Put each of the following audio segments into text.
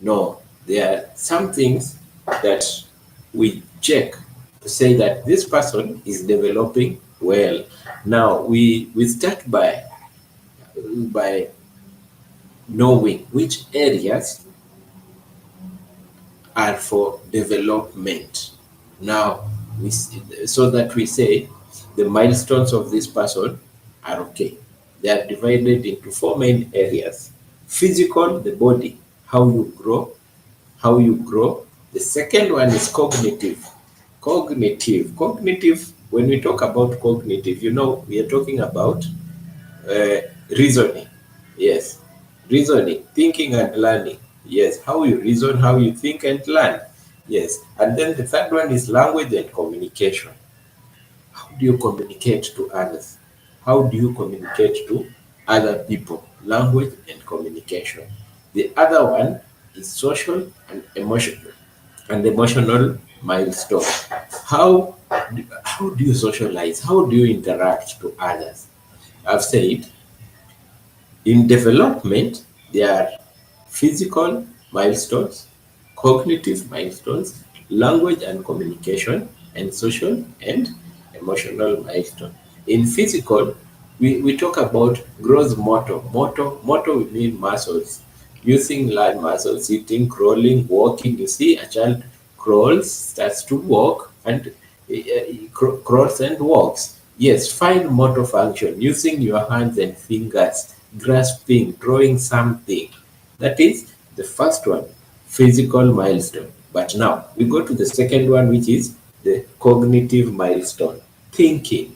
No, there are some things that we check to say that this person is developing well. Now we start by knowing which areas are for development. Now, so that we say the milestones of this person are okay. They are divided into four main areas: physical, the body, how you grow, how you grow. The second one is cognitive. Cognitive. When we talk about cognitive, we are talking about uh, reasoning. Yes, reasoning, thinking and learning. Yes, how you reason, how you think and learn. Yes, and then the third one is language and communication. How do you communicate to others? How do you communicate to other people? Language and communication. The other one is social and emotional milestone. How do you socialize? How do you interact to others? I've said in development, there are physical milestones, cognitive milestones, language and communication, and social and emotional milestone. In physical, we talk about gross motor. Motor we mean muscles. Using large muscles, sitting, crawling, walking. You see, a child crawls, starts to walk, and crawls and walks. Yes, fine motor function, using your hands and fingers, grasping, drawing something. That is the first one, physical milestone. But now we go to the second one, which is the cognitive milestone. Thinking,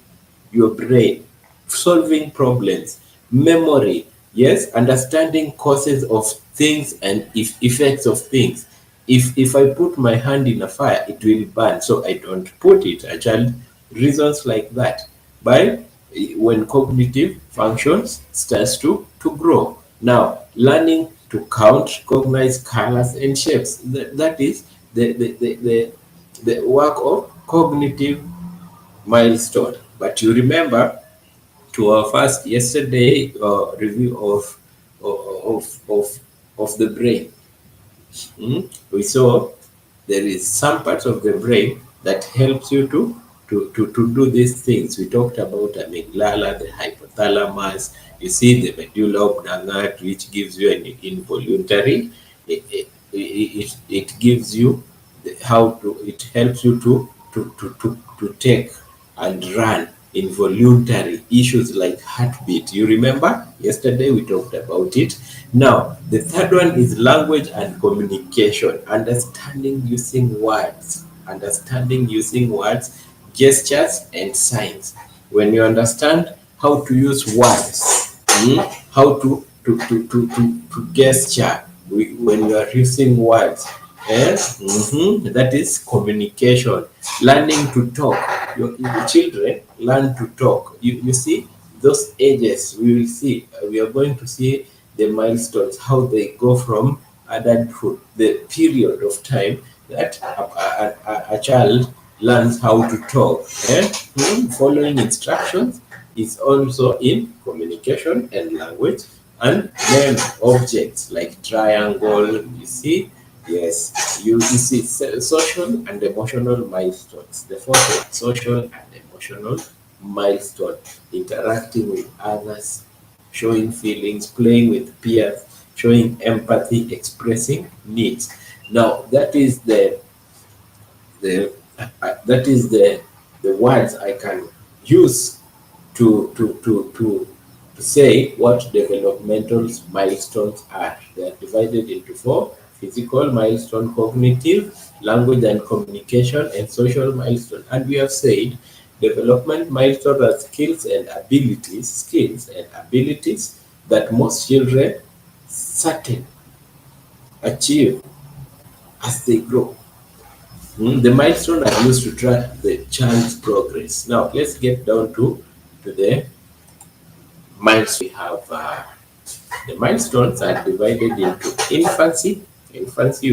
your brain, solving problems, memory, yes, understanding causes of things and effects of things. If I put my hand in a fire, it will burn, so I don't put it. A child reasons like that. By when cognitive functions starts to grow. Now, learning to count, recognize colors and shapes. That is the work of cognitive milestone. But you remember to our first yesterday review of the brain. We saw there is some part of the brain that helps you to do these things. We talked about amygdala, the hypothalamus. You see the medulla oblongata, which gives you an involuntary. It gives you it helps you to take and run involuntary issues like heartbeat. You remember yesterday we talked about it. Now the third one is language and communication, understanding using words, gestures and signs. When you understand how to use words, how to gesture when you are using words. Yes, that is communication. Learning to talk. Your children learn to talk. You see, those ages, we will see, we are going to see the milestones, how they go from adulthood, the period of time that a child learns how to talk. Following instructions is also in communication and language, and then objects like triangle, you see. Yes, you see social and emotional milestones. The fourth one, social and emotional milestone, interacting with others, showing feelings, playing with peers, showing empathy, expressing needs. Now that is the words I can use to say what developmental milestones are. They are divided into four: physical milestone, cognitive, language and communication, and social milestone. And we have said development milestones are skills and abilities that most children certain achieve as they grow. The milestones are used to track the child's progress. Now let's get down to the milestones. We have the milestones are divided into infancy. Infancy,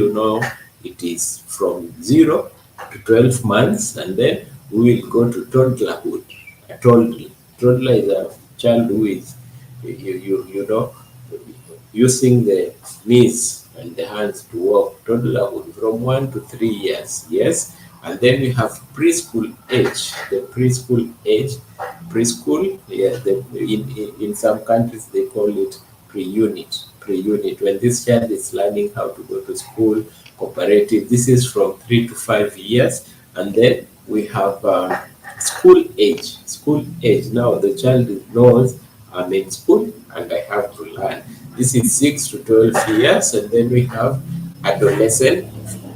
it is from 0 to 12 months, and then we will go to toddlerhood. A toddler is a child who is, you know, using the knees, and the hands to walk, toddlerhood from 1 to 3 years, yes. And then we have preschool age, the preschool age, preschool, yeah, in some countries they call it pre-unit, pre-unit, when this child is learning how to go to school, cooperative, this is from 3 to 5 years. And then we have school age, school age. Now the child knows I'm in school and I have to learn. This is 6 to 12 years. And then we have adolescent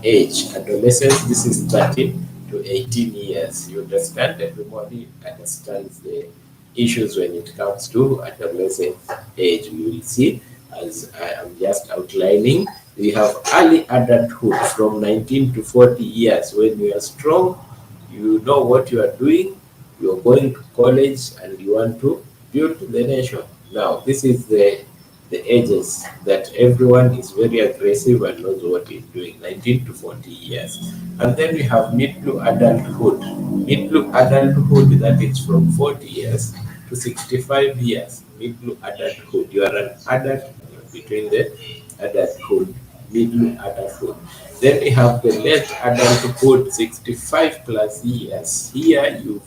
age. Adolescence, this is 13 to 18 years. You understand? Everybody understands the issues when it comes to adolescent age. We will see as I am just outlining. We have early adulthood from 19 to 40 years. When you are strong, you know what you are doing, you're going to college and you want to build the nation. Now, this is the ages that everyone is very aggressive and knows what he's doing, 19 to 40 years. And then we have middle adulthood. Middle adulthood, that is from 40 years to 65 years. Middle adulthood. You are an adult between the adulthood, middle adulthood. Then we have the late adulthood, 65 plus years. Here you've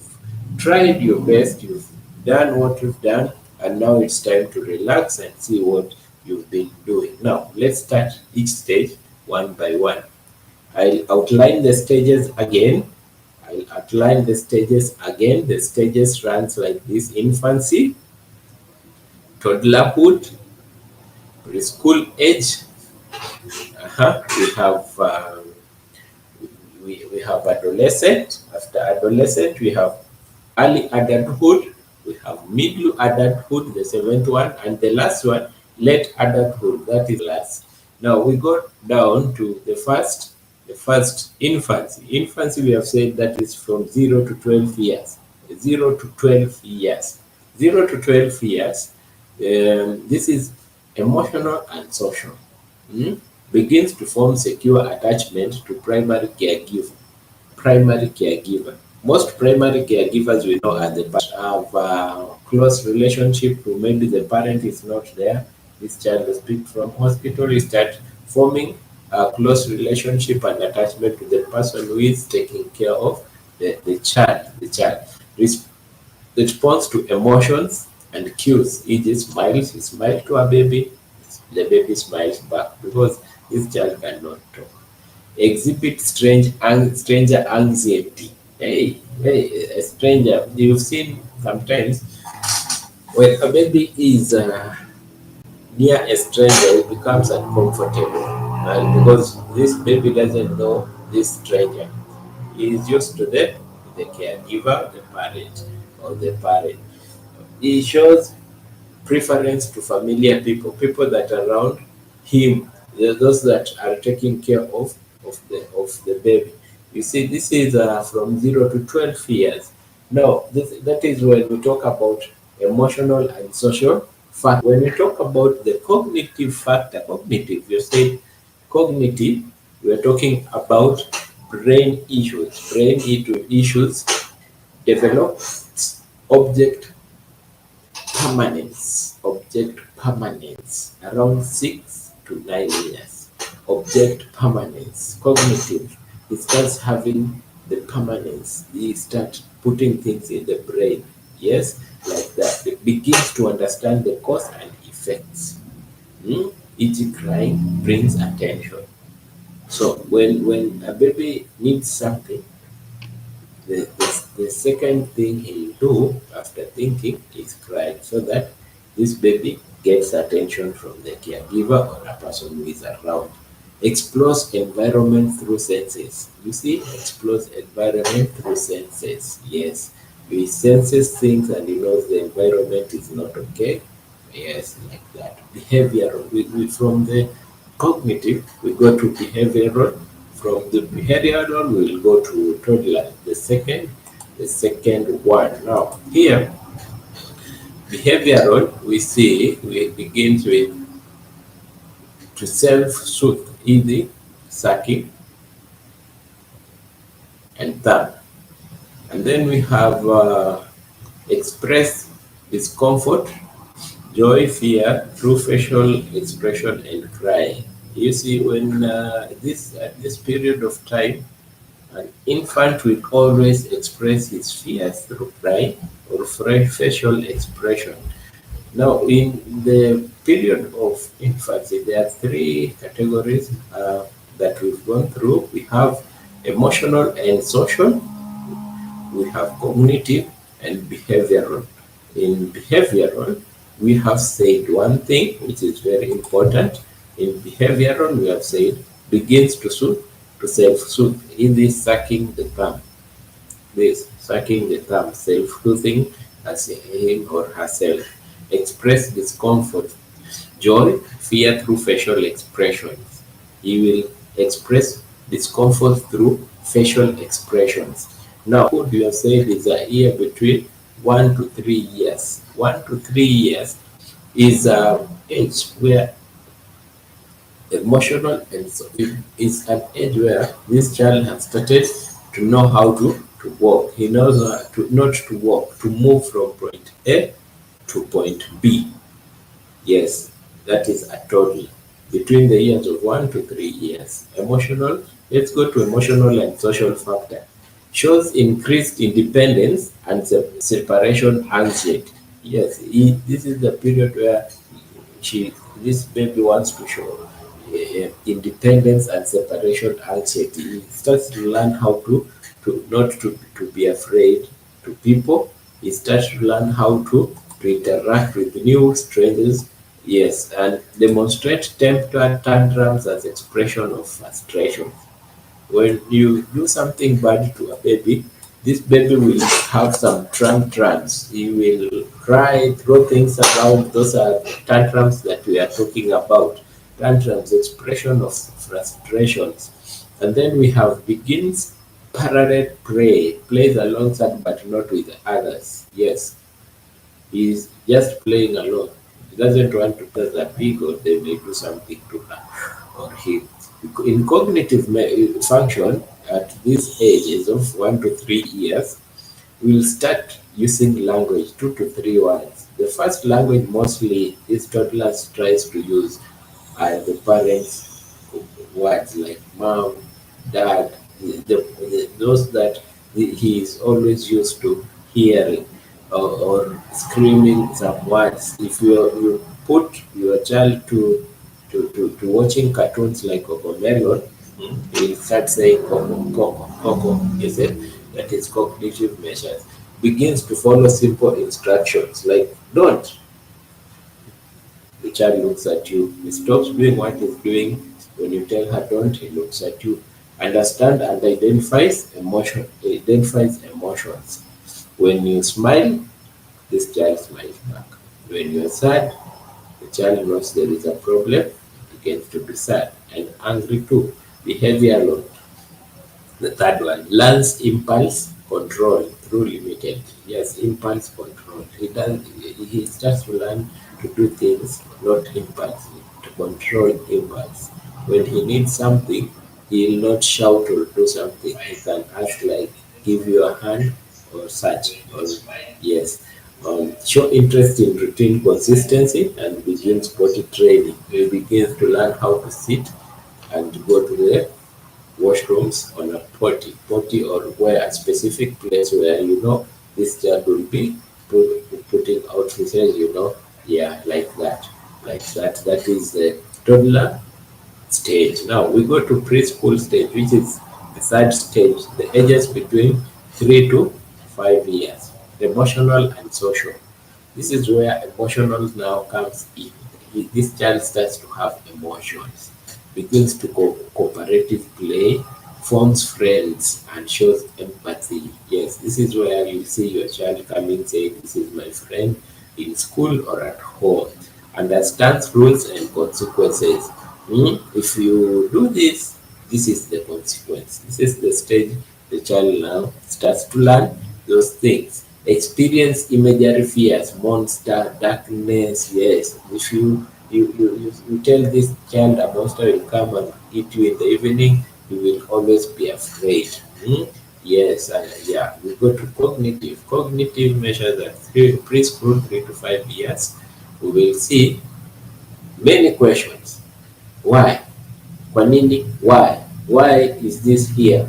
tried your best, you've done what you've done, and now it's time to relax and see what you've been doing. Now, let's start each stage one by one. I'll outline the stages again. I'll outline the stages again. The stages runs like this: infancy, toddlerhood, preschool age. We have we have adolescent. After adolescent, we have early adulthood. We have middle adulthood, the seventh one, and the last one, late adulthood. That is last. Now we go down to the first infancy. Infancy, we have said that is from 0 to 12 years. 0 to 12 years. 0 to 12 years. This is emotional and social. Mm, begins to form secure attachment to primary caregiver. Primary caregiver. Most primary caregivers we know are the parents have a close relationship to, maybe the parent is not there. This child is picked from hospital. You start forming a close relationship and attachment to the person who is taking care of the child. The child responds to emotions and cues. E.g., smiles, you smile to a baby, the baby smiles back because this child cannot talk. Exhibit stranger anxiety. Hey, a stranger. You've seen sometimes when a baby is near a stranger, it becomes uncomfortable, and because this baby doesn't know this stranger, he is used to the caregiver, the parent, or the parent. He shows preference to familiar people, people that are around him, those that are taking care of the baby. You see, this is from 0 to 12 years. Now, that is when we talk about emotional and social factor. When we talk about the cognitive factor, cognitive, you say cognitive, we are talking about brain issues. Issues develop object permanence around 6 to 9 years. Object permanence, cognitive. It starts having the permanence. He start putting things in the brain. Yes, like that. It begins to understand the cause and effects. Each crying brings attention. So when a baby needs something, the second thing he'll do after thinking is cry, so that this baby gets attention from the caregiver or a person who is around. Explores environment through senses. You see, explores environment through senses. Yes, he senses things and he knows the environment is not okay. Yes, like that. Behavioral. From the cognitive, we go to behavioral. From the behavioral, we'll go to toddler. The second one. Now, here, behavioral, we begin with to self-soothe, easy, sucking, and thumb. And then we have express discomfort, joy, fear through facial expression and crying. You see, when this at this period of time, an infant will always express his fears through cry or facial expression. Now, in the period of infancy, there are three categories that we've gone through. We have emotional and social, we have cognitive and behavioral. In behavioral, we have said one thing which is very important. In behavioral, we have said begins to self-soothe. It is sucking the thumb. This sucking the thumb, self-soothing as him or herself. Express discomfort, joy, fear through facial expressions. He will express discomfort through facial expressions. Now, what you have said is a year between 1 to 3 years. 1 to 3 years is an age where emotional and so it is an age where this child has started to know how to walk. He knows how to not to walk, to move from point A to point B. Yes, that is a toddler. Between the years of 1 to 3 years. Emotional, let's go to emotional and social factor. Shows increased independence and separation anxiety. Yes, this is the period where this baby wants to show independence and separation anxiety. He starts to learn how to not to be afraid to people. He starts to learn how to interact with new strangers. Yes, and demonstrate temper tantrums as expression of frustration. When you do something bad to a baby, this baby will have some tantrums. He will cry, throw things around. Those are the tantrums that we are talking about. Tantrums, expression of frustrations. And then we have begins parallel play, plays alongside but not with others. Yes, he's just playing alone. He doesn't want to tell the pig or they may do something to her or him. In cognitive function, at these ages of 1 to 3 years, we'll start using language, 2 to 3 words. The first language mostly these toddlers tries to use are the parents' words like mom, dad, those that he is always used to hearing or screaming some words. If you put your child to watching cartoons like Cocomelon, he will start saying Coco, Coco, Coco, is it? That is cognitive measures. Begins to follow simple instructions like don't. The child looks at you. He stops doing what he's doing. When you tell her don't, he looks at you. Understand and identifies emotions. When you smile, this child smiles back. When you're sad, the child knows there is a problem, begins to be sad and angry too. Behavior alone. The third one, learns impulse control through limited. Yes, impulse control. He starts to learn to do things not impulsive, to control impulse. When he needs something, he will not shout or do something. He can ask like give you a hand or such. Or yes. Show interest in routine consistency and begins potty training. He begins to learn how to sit and go to the washrooms on a potty or where a specific place where you know this child will be putting out his head, yeah, like that. That is the toddler stage. Now we go to preschool stage, which is the third stage, the ages between 3 to 5 years, emotional and social. This is where emotional now comes in. This child starts to have emotions, begins to cooperative play, forms friends, and shows empathy. Yes, this is where you see your child coming saying, "This is my friend in school or at home." Understands rules and consequences. If you do this, this is the consequence. This is the stage the child now starts to learn those things. Experience imaginary fears, monster, darkness. Yes, if you tell this child a monster will come and eat you in the evening, you will always be afraid. Yes, and yeah, we go to cognitive. Cognitive measures at preschool, 3 to 5 years. We will see many questions. Why? Kwa nini? Why? Why is this here?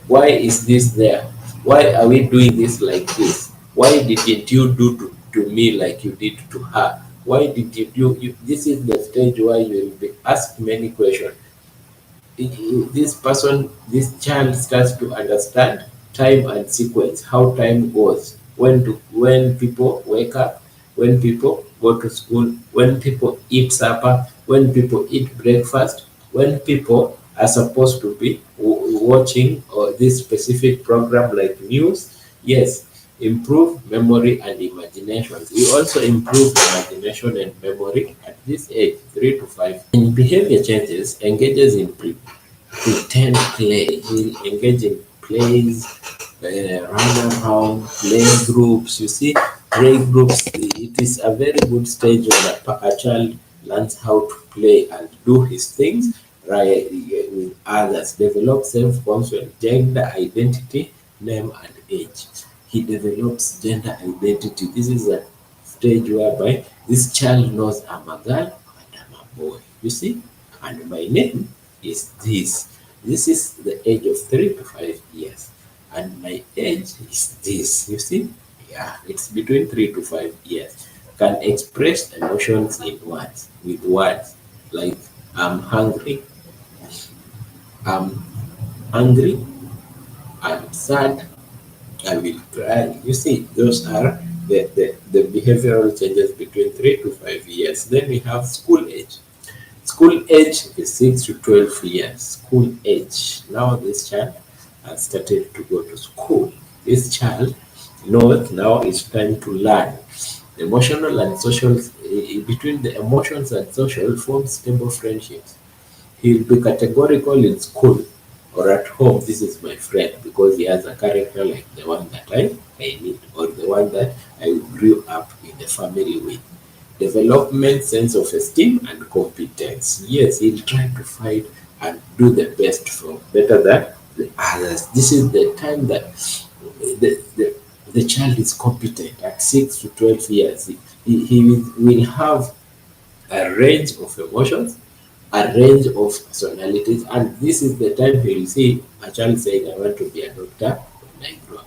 Why is this there? Why are we doing this like this? Why didn't you do to me like you did to her? Why did you do you, this is the stage where you will be asked many questions. This person, this child starts to understand time and sequence, how time goes, when people wake up, when people go to school, when people eat supper, when people eat breakfast, when people are supposed to be watching or this specific program like news. Yes, improve memory and imagination. We also improve imagination and memory at this age, 3 to 5. In behavior changes, engages in pretend play. He engage in plays, run around, play groups. You see, play groups, it is a very good stage when a child learns how to play and do his things right with others, develop self-concept, gender identity, name and age. He develops gender identity. This is a stage whereby this child knows I'm a girl and I'm a boy. You see? And my name is this. This is the age of 3 to 5 years. And my age is this. You see? Yeah, it's between 3 to 5 years. Can express emotions in words, with words. Like I'm hungry, I'm angry, I'm sad, I will cry. You see, those are the behavioral changes between 3 to 5 years. Then we have school age. School age is 6 to 12 years. School age. Now this child has started to go to school. This child knows now it's time to learn. Emotional and social, between the emotions and social form stable friendships. He'll be categorical in school or at home. This is my friend because he has a character like the one that I need or the one that I grew up in the family with. Development, sense of esteem and competence. Yes, he'll try to fight and do the best for better than the others. This is the time that the child is competent at 6 to 12 years. He will have a range of emotions, a range of personalities, and this is the time you will see a child saying, I want to be a doctor when I grow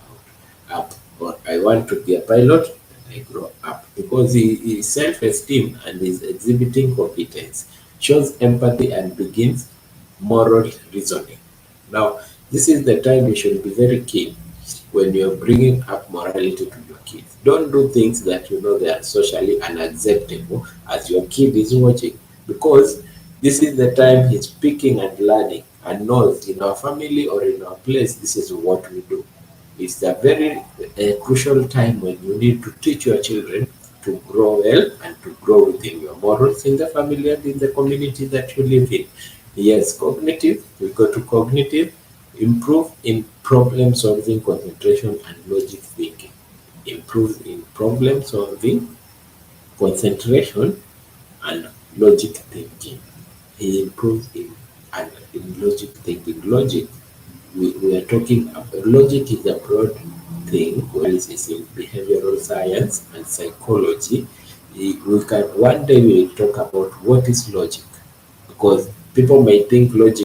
up, or I want to be a pilot when I grow up, because he is self-esteem and is exhibiting competence, shows empathy and begins moral reasoning. Now, this is the time you should be very keen when you're bringing up morality to your kids. Don't do things that you know they are socially unacceptable as your kid is watching, because this is the time he's speaking and learning and knows in our family or in our place, this is what we do. It's a very crucial time when you need to teach your children to grow well and to grow within your morals in the family and in the community that you live in. Yes, cognitive, we go to cognitive, improve in problem solving, concentration, and logic thinking. Improve in problem solving, concentration, and logic thinking. He improves in logic thinking. Logic, we are talking about logic is a broad thing, analysis in behavioral science and psychology. We can one day we will talk about what is logic, because people may think logic